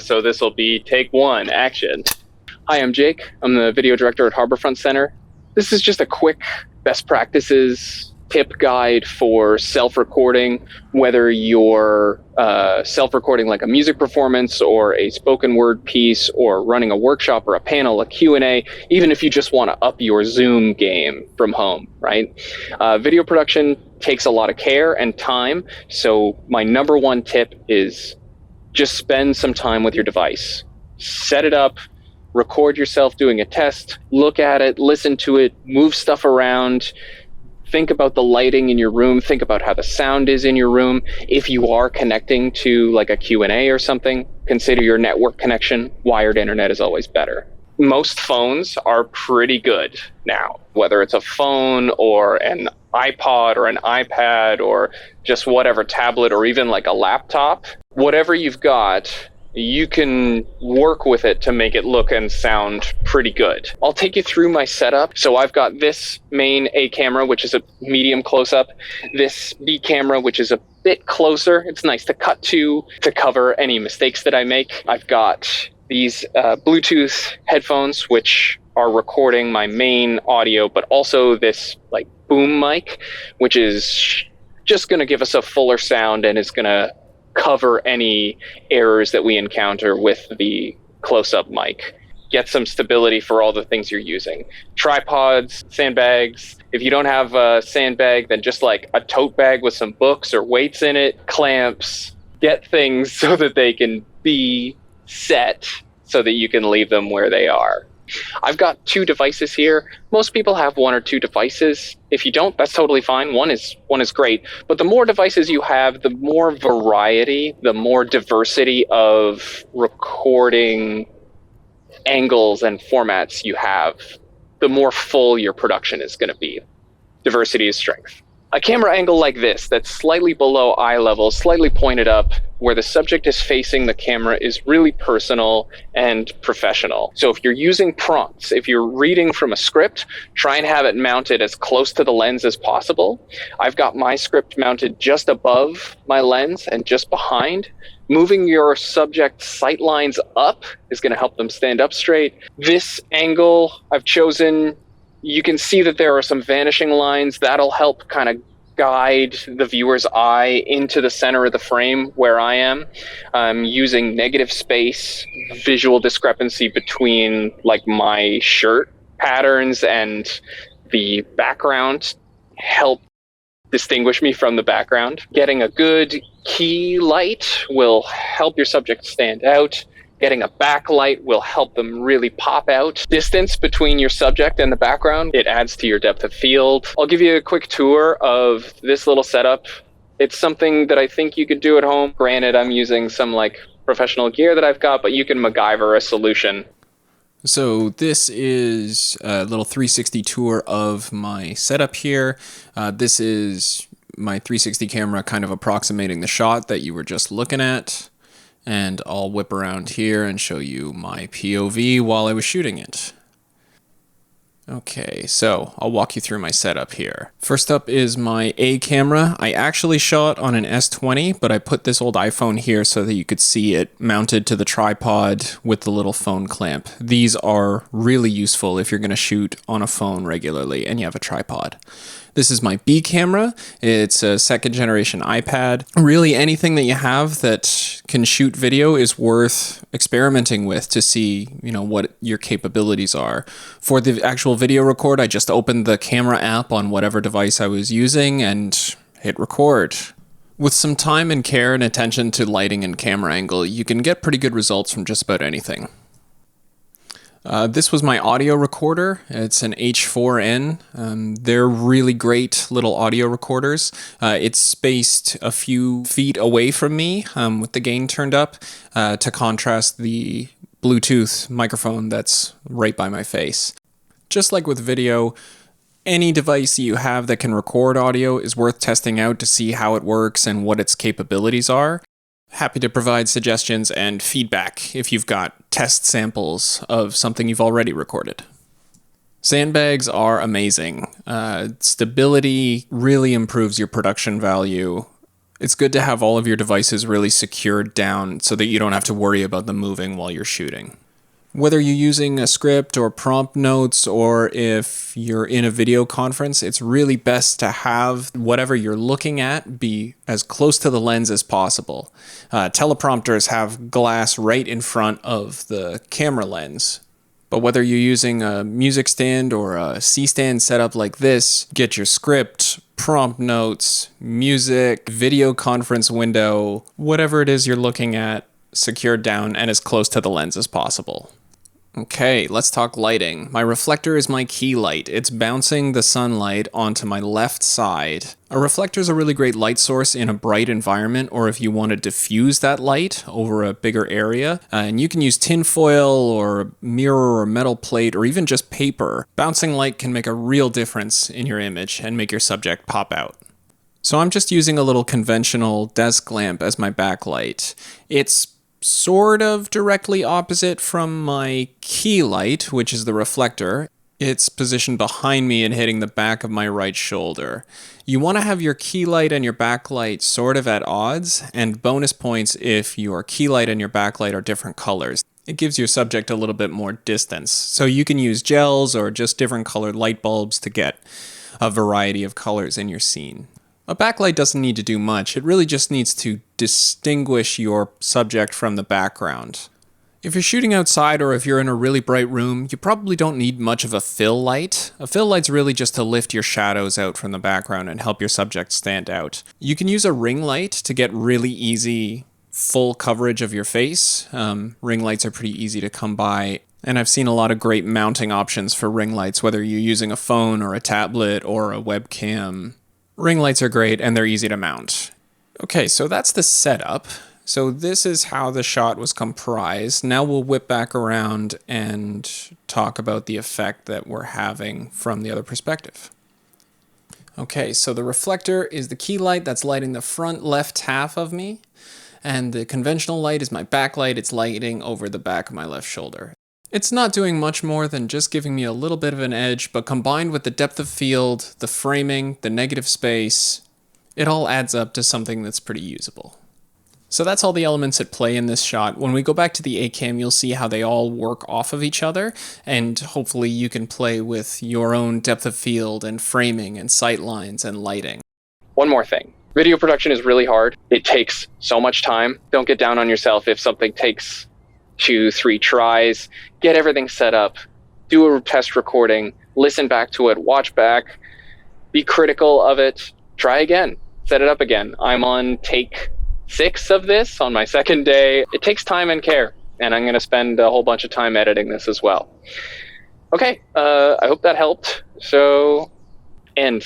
So this will be take one, action. Hi, I'm Jake. I'm the video director at Harborfront Center. This is just a quick best practices tip guide for self-recording, whether you're self-recording like a music performance or a spoken word piece or running a workshop or a panel, a Q&A, even if you just want to up your Zoom game from home, right? Video production takes a lot of care and time, so my number one tip is just spend some time with your device. Set it up, record yourself doing a test, look at it, listen to it, move stuff around, think about the lighting in your room, think about how the sound is in your room. If you are connecting to like a Q&A or something, consider your network connection. Wired internet is always better. Most phones are pretty good now, whether it's a phone or an iPod or an iPad or just whatever tablet or even like a laptop. Whatever you've got, you can work with it to make it look and sound pretty good. I'll take you through my setup. So I've got this main A camera, which is a medium close-up, this B camera, which is a bit closer. It's nice to cut to cover any mistakes that I make. I've got these Bluetooth headphones, which are recording my main audio, but also this like boom mic, which is just going to give us a fuller sound and is going to cover any errors that we encounter with the close-up mic. Get some stability for all the things you're using. Tripods, sandbags. If you don't have a sandbag, then just like a tote bag with some books or weights in it, clamps. Get things so that they can be set so that you can leave them where they are. I've got two devices here. Most people have one or two devices. If you don't, that's totally fine. One is great. But the more devices you have, the more variety, the more diversity of recording angles and formats you have, the more full your production is going to be. Diversity is strength. A camera angle like this, that's slightly below eye level, slightly pointed up, where the subject is facing the camera is really personal and professional. So if you're using prompts, if you're reading from a script, try and have it mounted as close to the lens as possible. I've got my script mounted just above my lens and just behind. Moving your subject sight lines up is going to help them stand up straight. This angle I've chosen, you can see that there are some vanishing lines. That'll help kind of guide the viewer's eye into the center of the frame where I am. I'm using negative space, visual discrepancy between like my shirt patterns and the background help distinguish me from the background. Getting a good key light will help your subject stand out. Getting a backlight will help them really pop out. Distance between your subject and the background, it adds to your depth of field. I'll give you a quick tour of this little setup. It's something that I think you could do at home. Granted, I'm using some like professional gear that I've got, but you can MacGyver a solution. So this is a little 360 tour of my setup here. This is my 360 camera kind of approximating the shot that you were just looking at. And I'll whip around here and show you my POV while I was shooting it. Okay, so I'll walk you through my setup here. First up is my A camera. I actually shot on an S20, but I put this old iPhone here so that you could see it mounted to the tripod with the little phone clamp. These are really useful if you're going to shoot on a phone regularly and you have a tripod. This is my B camera. It's a second generation iPad. Really anything that you have that can shoot video is worth experimenting with to see, what your capabilities are. For the actual video record, I just opened the camera app on whatever device I was using and hit record. With some time and care and attention to lighting and camera angle, you can get pretty good results from just about anything. This was my audio recorder. It's an H4n. They're really great little audio recorders. It's spaced a few feet away from me with the gain turned up to contrast the Bluetooth microphone that's right by my face. Just like with video, any device you have that can record audio is worth testing out to see how it works and what its capabilities are. Happy to provide suggestions and feedback if you've got test samples of something you've already recorded. Sandbags are amazing. Stability really improves your production value It's good to have all of your devices really secured down so that you don't have to worry about them moving while you're shooting. Whether you're using a script or prompt notes, or if you're in a video conference, it's really best to have whatever you're looking at be as close to the lens as possible. Teleprompters have glass right in front of the camera lens. But whether you're using a music stand or a C-stand setup like this, get your script, prompt notes, music, video conference window, whatever it is you're looking at, secured down and as close to the lens as possible. Okay, let's talk lighting. My reflector is my key light. It's bouncing the sunlight onto my left side. A reflector is a really great light source in a bright environment, or if you want to diffuse that light over a bigger area. And you can use tin foil or a mirror or metal plate or even just paper. Bouncing light can make a real difference in your image and make your subject pop out. So I'm just using a little conventional desk lamp as my backlight. It's sort of directly opposite from my key light, which is the reflector. It's positioned behind me and hitting the back of my right shoulder. You want to have your key light and your backlight sort of at odds, and bonus points if your key light and your backlight are different colors. It gives your subject a little bit more distance. So you can use gels or just different colored light bulbs to get a variety of colors in your scene. A backlight doesn't need to do much. It really just needs to distinguish your subject from the background. If you're shooting outside or if you're in a really bright room, you probably don't need much of a fill light. A fill light's really just to lift your shadows out from the background and help your subject stand out. You can use a ring light to get really easy full coverage of your face. Ring lights are pretty easy to come by. And I've seen a lot of great mounting options for ring lights, whether you're using a phone or a tablet or a webcam. Ring lights are great and they're easy to mount. Okay, so that's the setup. So this is how the shot was comprised. Now we'll whip back around and talk about the effect that we're having from the other perspective. Okay, so the reflector is the key light that's lighting the front left half of me. And the conventional light is my backlight. It's lighting over the back of my left shoulder. It's not doing much more than just giving me a little bit of an edge, but combined with the depth of field, the framing, the negative space, it all adds up to something that's pretty usable. So that's all the elements at play in this shot. When we go back to the A-cam, you'll see how they all work off of each other, and hopefully you can play with your own depth of field and framing and sight lines and lighting. One more thing. Video production is really hard. It takes so much time. Don't get down on yourself if something takes 2-3 tries. Get everything set up. Do a test recording. Listen back to it. Watch back. Be critical of it. Try again. Set it up again. I'm on take 6 of this on my second day. It takes time and care, and I'm going to spend a whole bunch of time editing this as well. Okay, I hope that helped. So, end.